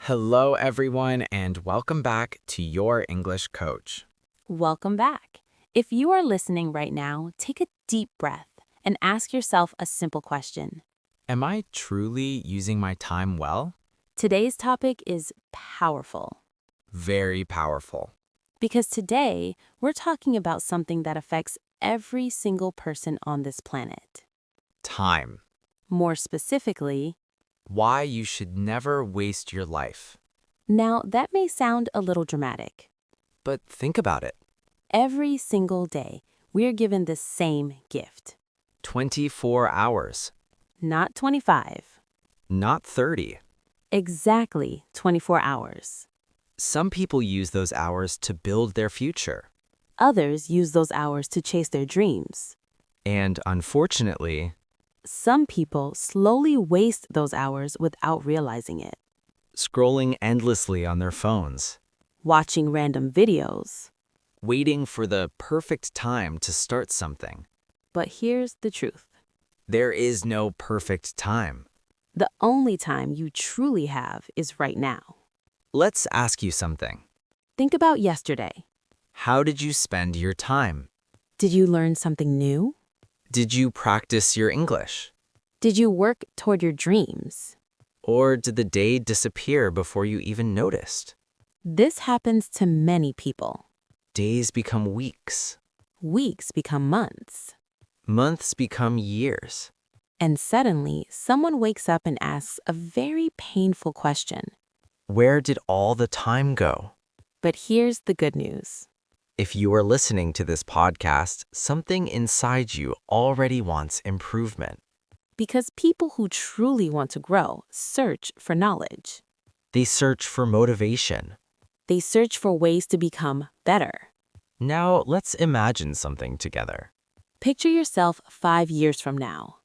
Hello, everyone, and welcome back to Your English Coach. Welcome back. If you are listening right now, take a deep breath and ask yourself a simple question. Am I truly using my time well? Today's topic is powerful Very powerful. because today we're talking about something that affects every single person on this planet. Time. More specifically, Why you should never waste your life. now that may sound a little dramatic. But think about it. Every single day, we're given the same gift. 24 hours, Not 25, not 30. exactly 24 hours. Some people use those hours to build their future. Others use those hours to chase their dreams. And unfortunately, Some people slowly waste those hours without realizing it, scrolling endlessly on their phones, watching random videos. waiting for the perfect time to start something. But here's the truth. There is no perfect time. The only time you truly have is right now. Let's ask you something. Think about yesterday. How did you spend your time? Did you learn something new? Did you practice your English? Did you work toward your dreams? Or did the day disappear before you even noticed? This happens to many people. Days become weeks. Weeks become months. Months become years. And suddenly, someone wakes up and asks a very painful question. Where did all the time go? But here's the good news. If you are listening to this podcast, something inside you already wants improvement. Because people who truly want to grow search for knowledge. They search for motivation. They search for ways to become better. Now, let's imagine something together. Picture yourself 5 years from now.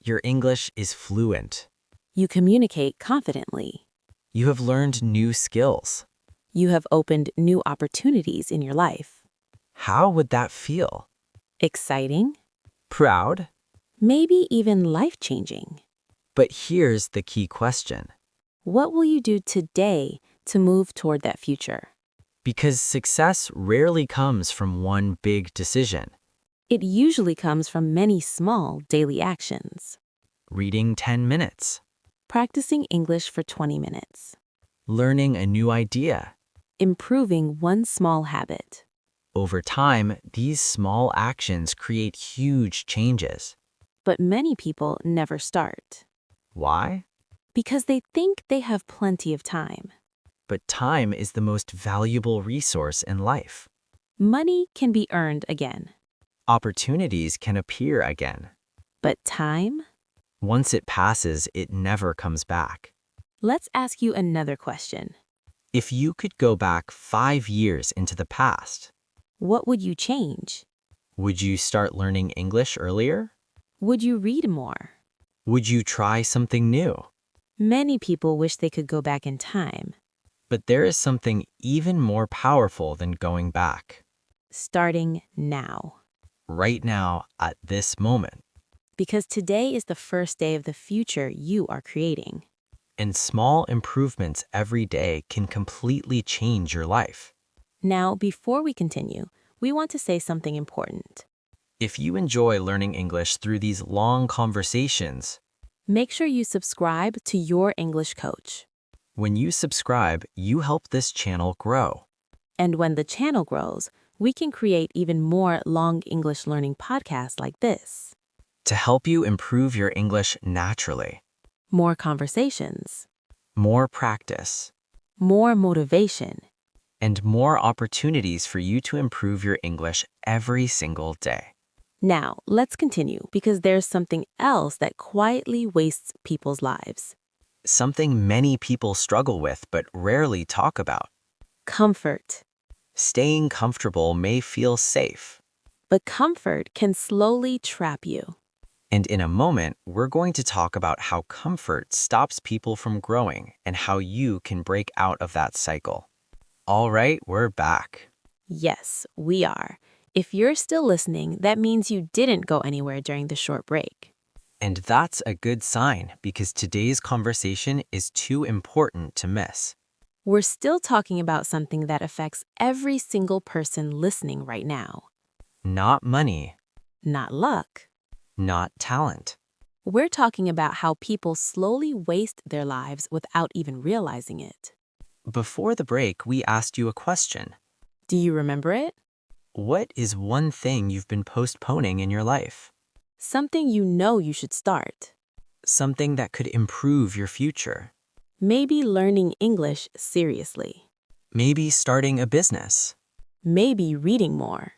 Your English is fluent. You communicate confidently. You have learned new skills. You have opened new opportunities in your life. How would that feel? Exciting, Proud? maybe even life-changing. But here's the key question. What will you do today to move toward that future? Because success rarely comes from one big decision. It usually comes from many small daily actions. Reading 10 minutes. Practicing English for 20 minutes. Learning a new idea. Improving one small habit. Over time, these small actions create huge changes. But many people never start Why? because they think they have plenty of time. But time is the most valuable resource in life. Money can be earned again, Opportunities can appear again. but time? Once it passes, it never comes back. Let's ask you another question. If you could go back 5 years into the past, What would you change? would you start learning English earlier? Would you read more? Would you try something new? Many people wish they could go back in time, But there is something even more powerful than going back. starting now. Right now, at this moment. Because today is the first day of the future you are creating. And small improvements every day can completely change your life. Now, before we continue, we want to say something important. If you enjoy learning English through these long conversations, Make sure you subscribe to Your English Coach. when you subscribe, you help this channel grow. And when the channel grows, we can create even more long English learning podcasts like this. To help you improve your English naturally. More conversations, More practice. more motivation. And more opportunities for you to improve your English every single day. Now, let's continue because there's something else that quietly wastes people's lives. Something many people struggle with but rarely talk about. Comfort. Staying comfortable may feel safe. But comfort can slowly trap you. And in a moment, we're going to talk about how comfort stops people from growing and how you can break out of that cycle. All right, we're back. Yes, we are. If you're still listening, that means you didn't go anywhere during the short break. And that's a good sign because today's conversation is too important to miss. We're still talking about something that affects every single person listening right now. Not money, Not luck. not talent. We're talking about how people slowly waste their lives without even realizing it. Before the break, we asked you a question. Do you remember it? What is one thing you've been postponing in your life? Something you know you should start. Something that could improve your future. Maybe learning English seriously. Maybe starting a business. Maybe reading more.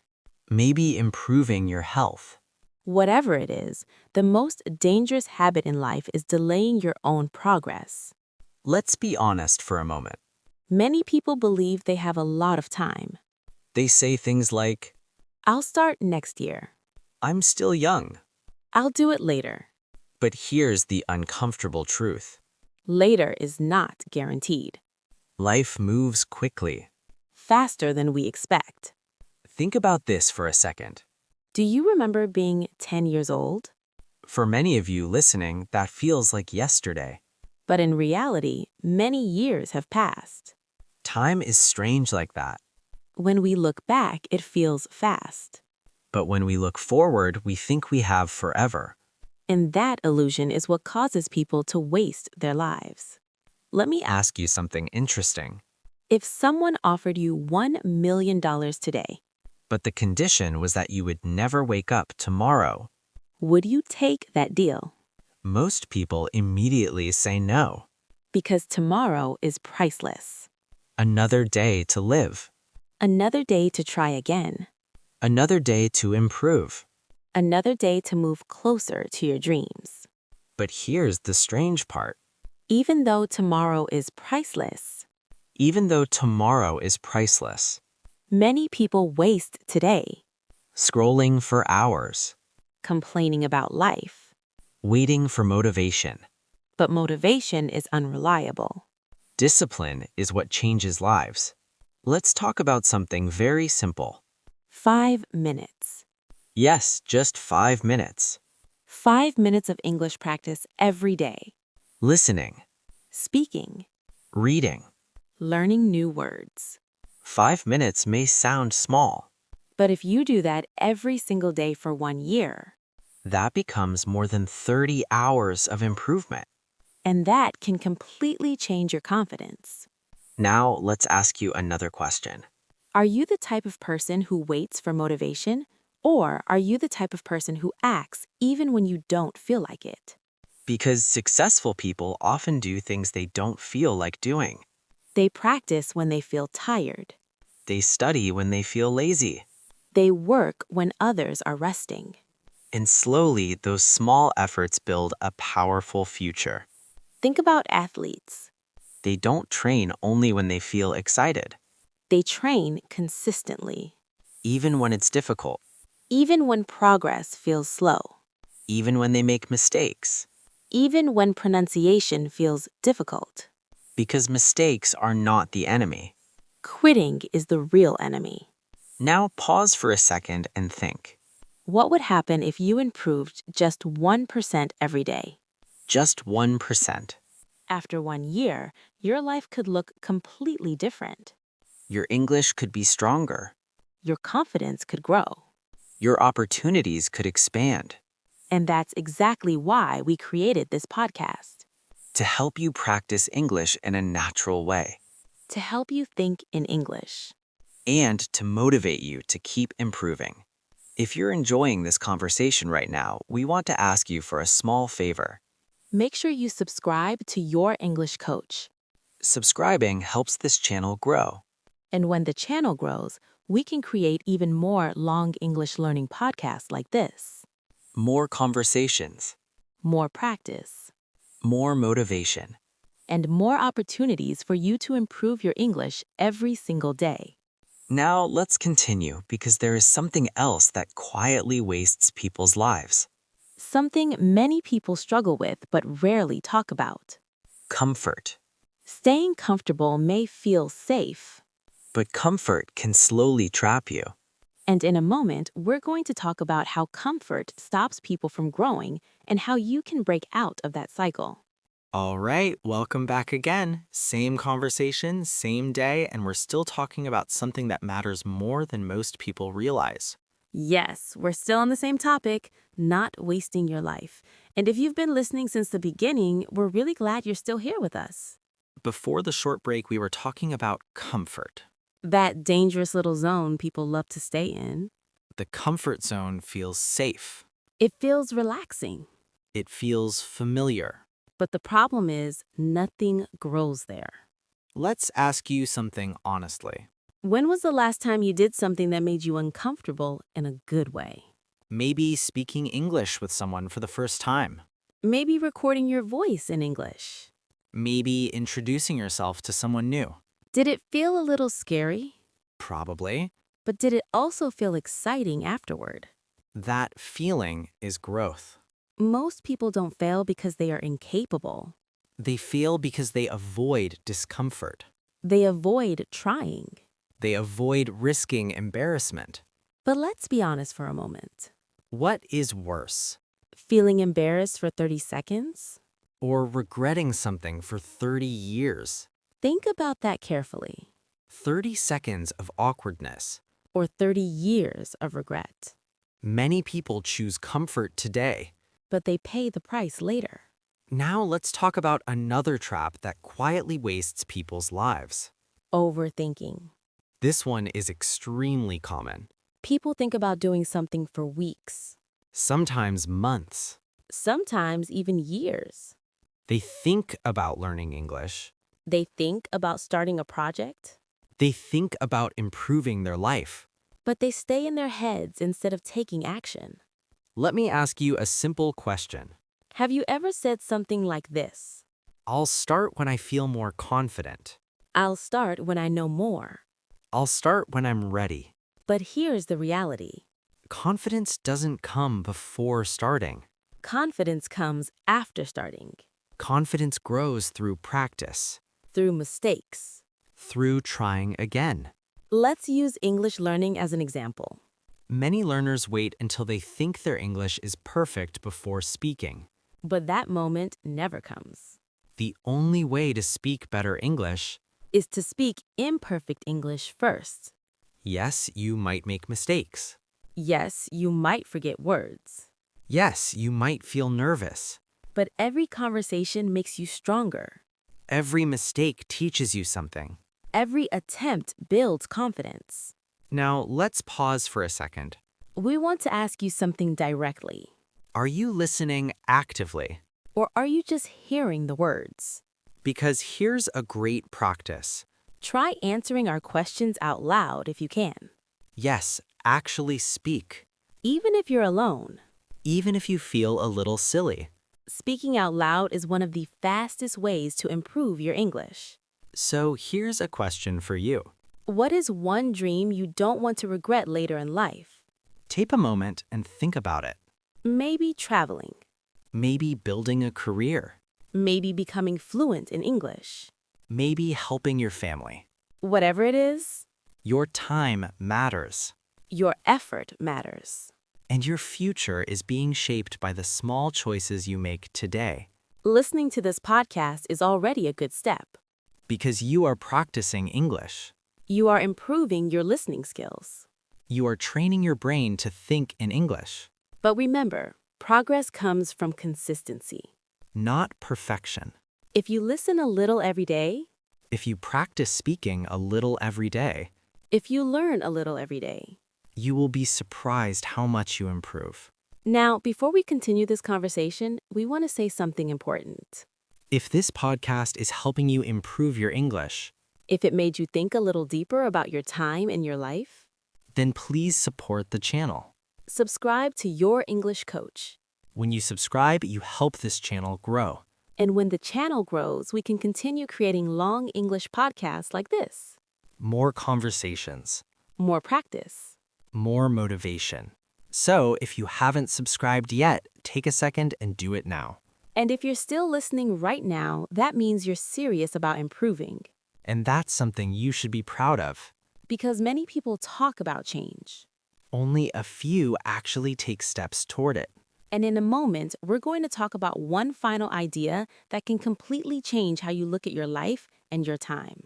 Maybe improving your health. Whatever it is, the most dangerous habit in life is delaying your own progress. Let's be honest for a moment. Many people believe they have a lot of time. They say things like, I'll start next year. I'm still young. I'll do it later. But here's the uncomfortable truth. Later is not guaranteed. Life moves quickly. Faster than we expect. Think about this for a second. Do you remember being 10 years old? For many of you listening, that feels like yesterday. But in reality, many years have passed. Time is strange like that. When we look back, it feels fast. But when we look forward, we think we have forever. And that illusion is what causes people to waste their lives. Let me ask, Ask you something interesting. if someone offered you $1 million today, But the condition was that you would never wake up tomorrow. would you take that deal? Most people immediately say no. Because tomorrow is priceless. Another day to live. Another day to try again. Another day to improve. Another day to move closer to your dreams. But here's the strange part. Even though tomorrow is priceless, Even though tomorrow is priceless, many people waste today, scrolling for hours, complaining about life. waiting for motivation. But motivation is unreliable. Discipline is what changes lives. Let's talk about something very simple. 5 minutes. Yes, just 5 minutes. 5 minutes of English practice every day. Listening, Speaking. reading. Learning new words. 5 minutes may sound small. But if you do that every single day for 1 year, That becomes more than 30 hours of improvement. and that can completely change your confidence. Now, let's ask you another question. Are you the type of person who waits for motivation? Or are you the type of person who acts even when you don't feel like it? Because successful people often do things they don't feel like doing. They practice when they feel tired. They study when they feel lazy. They work when others are resting. And slowly, those small efforts build a powerful future. Think about athletes. They don't train only when they feel excited, They train consistently, even when it's difficult, even when progress feels slow, even when they make mistakes. even when pronunciation feels difficult. Because mistakes are not the enemy. Quitting is the real enemy. Now pause for a second and think. What would happen if you improved just 1% every day? Just 1%. After 1 year, your life could look completely different. Your English could be stronger. Your confidence could grow. Your opportunities could expand. And that's exactly why we created this podcast. To help you practice English in a natural way. To help you think in English. And to motivate you to keep improving. If you're enjoying this conversation right now, we want to ask you for a small favor. Make sure you subscribe to Your English Coach. Subscribing helps this channel grow. And when the channel grows, we can create even more long English learning podcasts like this. More conversations, More practice. more motivation. And more opportunities for you to improve your English every single day. Now let's continue because there is something else that quietly wastes people's lives. Something many people struggle with but rarely talk about. Comfort. Staying comfortable may feel safe. But comfort can slowly trap you. And in a moment, we're going to talk about how comfort stops people from growing and how you can break out of that cycle. All right, welcome back again. Same conversation, same day, and we're still talking about something that matters more than most people realize. Yes, we're still on the same topic, not wasting your life. And if you've been listening since the beginning, we're really glad you're still here with us. Before the short break, we were talking about comfort. That dangerous little zone people love to stay in. The comfort zone feels safe. It feels relaxing. It feels familiar. But the problem is, nothing grows there. Let's ask you something honestly. When was the last time you did something that made you uncomfortable in a good way? Maybe speaking English with someone for the first time. Maybe recording your voice in English. Maybe introducing yourself to someone new. Did it feel a little scary? Probably. But did it also feel exciting afterward? That feeling is growth. Most people don't fail because they are incapable. They fail because they avoid discomfort. They avoid trying. They avoid risking embarrassment. But let's be honest for a moment. What is worse? Feeling embarrassed for 30 seconds? Or regretting something for 30 years? Think about that carefully. 30 seconds of awkwardness. Or 30 years of regret. Many people choose comfort today. But they pay the price later. Now let's talk about another trap that quietly wastes people's lives. Overthinking. This one is extremely common. People think about doing something for weeks. Sometimes months. Sometimes even years. They think about learning English. They think about starting a project. They think about improving their life. But they stay in their heads instead of taking action. Let me ask you a simple question. Have you ever said something like this? I'll start when I feel more confident. I'll start when I know more. I'll start when I'm ready. But here's the reality. Confidence doesn't come before starting. Confidence comes after starting. Confidence grows through practice, Through mistakes. through trying again. Let's use English learning as an example. Many learners wait until they think their English is perfect before speaking. But that moment never comes. The only way to speak better English, Is to speak imperfect English first. yes, you might make mistakes. Yes, you might forget words. Yes, you might feel nervous. But every conversation makes you stronger. Every mistake teaches you something. Every attempt builds confidence. Now, let's pause for a second. We want to ask you something directly. Are you listening actively? Or are you just hearing the words? Because here's a great practice. Try answering our questions out loud if you can. Yes, actually speak, Even if you're alone, even if you feel a little silly. speaking out loud is one of the fastest ways to improve your English. So here's a question for you. What is one dream you don't want to regret later in life? Take a moment and think about it. Maybe traveling. Maybe building a career. Maybe becoming fluent in English. Maybe helping your family. Whatever it is, Your time matters. your effort matters. And your future is being shaped by the small choices you make today. Listening to this podcast is already a good step. Because you are practicing English. You are improving your listening skills. You are training your brain to think in English, But remember, progress comes from consistency. not perfection. If you listen a little every day, If you practice speaking a little every day, if you learn a little every day. you will be surprised how much you improve. Now, before we continue this conversation, we want to say something important. If this podcast is helping you improve your English, If it made you think a little deeper about your time and your life, then please support the channel. subscribe to Your English Coach. When you subscribe, you help this channel grow. And when the channel grows, we can continue creating long English podcasts like this. More conversations, More practice. more motivation. So if you haven't subscribed yet, take a second and do it now. And if you're still listening right now, that means you're serious about improving. And that's something you should be proud of. Because many people talk about change. Only a few actually take steps toward it. And in a moment, we're going to talk about one final idea that can completely change how you look at your life and your time.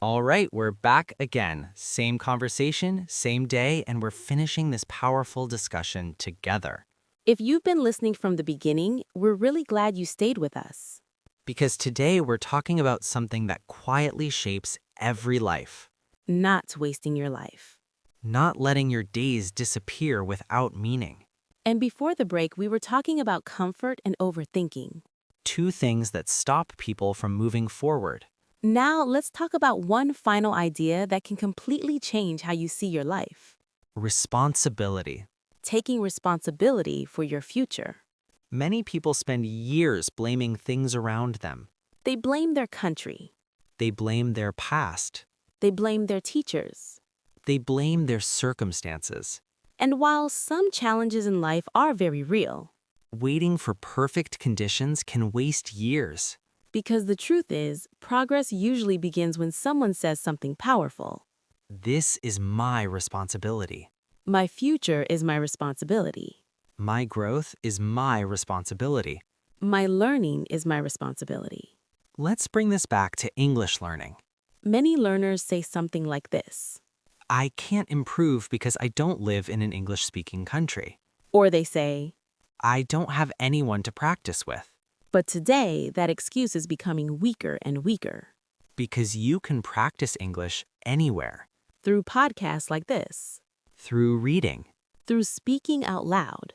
All right, we're back again. Same conversation, same day, and we're finishing this powerful discussion together. If you've been listening from the beginning, we're really glad you stayed with us. Because today we're talking about something that quietly shapes every life. Not wasting your life. Not letting your days disappear without meaning. And before the break, we were talking about comfort and overthinking. Two things that stop people from moving forward. Now, let's talk about one final idea that can completely change how you see your life. Responsibility. Taking responsibility for your future. Many people spend years blaming things around them. They blame their country. They blame their past. They blame their teachers. They blame their circumstances. And while some challenges in life are very real, Waiting for perfect conditions can waste years. because the truth is, progress usually begins when someone says something powerful. This is my responsibility. My future is my responsibility. My growth is my responsibility. My learning is my responsibility. Let's bring this back to English learning. Many learners say something like this. I can't improve because I don't live in an English-speaking country. Or they say, I don't have anyone to practice with. but today that excuse is becoming weaker and weaker. Because you can practice English anywhere. Through podcasts like this. Through reading. Through speaking out loud.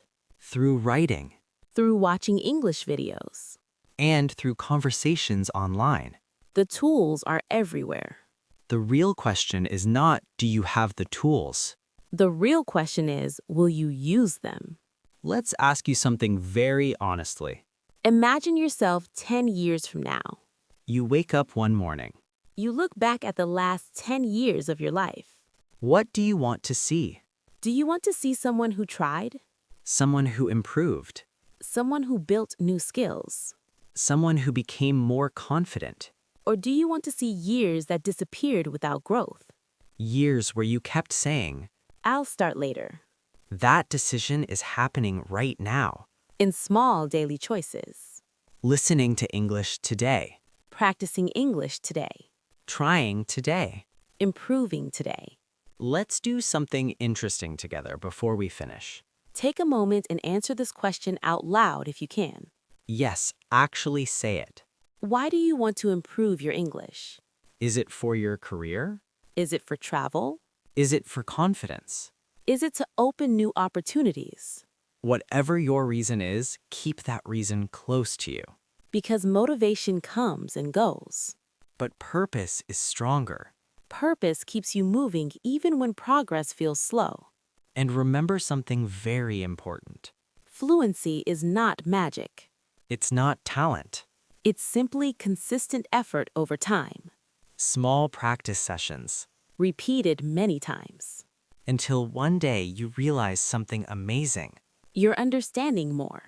Through writing. Through watching English videos. And through conversations online. The tools are everywhere. The real question is not, do you have the tools? The real question is, will you use them? Let's ask you something very honestly. Imagine yourself 10 years from now. You wake up one morning. You look back at the last 10 years of your life. What do you want to see? Do you want to see someone who tried? Someone who improved. Someone who built new skills? Someone who became more confident. Or do you want to see years that disappeared without growth? Years where you kept saying, I'll start later. that decision is happening right now. In small daily choices. Listening to English today. Practicing English today. Trying today. Improving today. Let's do something interesting together before we finish. Take a moment and answer this question out loud if you can. Yes, actually say it. Why do you want to improve your English? Is it for your career? Is it for travel? Is it for confidence? Is it to open new opportunities? Whatever your reason is, keep that reason close to you. Because motivation comes and goes. But purpose is stronger. Purpose keeps you moving even when progress feels slow. And remember something very important. Fluency is not magic. It's not talent. It's simply consistent effort over time, Small practice sessions. repeated many times. Until one day you realize something amazing. You're understanding more.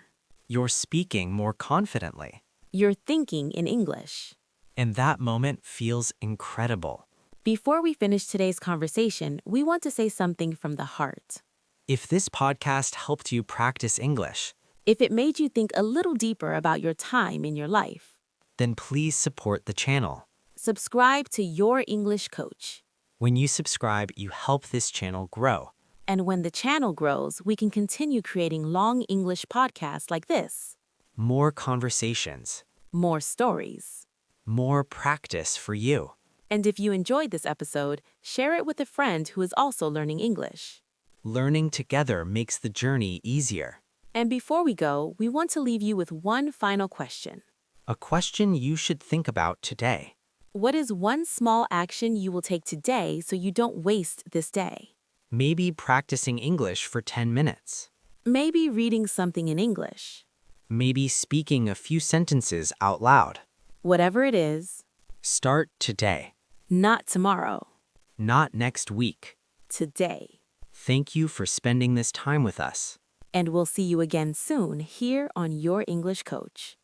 You're speaking more confidently. You're thinking in English. And that moment feels incredible. Before we finish today's conversation, we want to say something from the heart. If this podcast helped you practice English, If it made you think a little deeper about your time in your life, then please support the channel. subscribe to Your English Coach. When you subscribe, you help this channel grow. And when the channel grows, we can continue creating long English podcasts like this. More conversations. More stories. More practice for you. And if you enjoyed this episode, share it with a friend who is also learning English. Learning together makes the journey easier. And before we go, we want to leave you with one final question. A question you should think about today. What is one small action you will take today so you don't waste this day? Maybe practicing English for 10 minutes. Maybe reading something in English. Maybe speaking a few sentences out loud. Whatever it is, Start today, not tomorrow, not next week. today. Thank you for spending this time with us. And we'll see you again soon here on Your English Coach.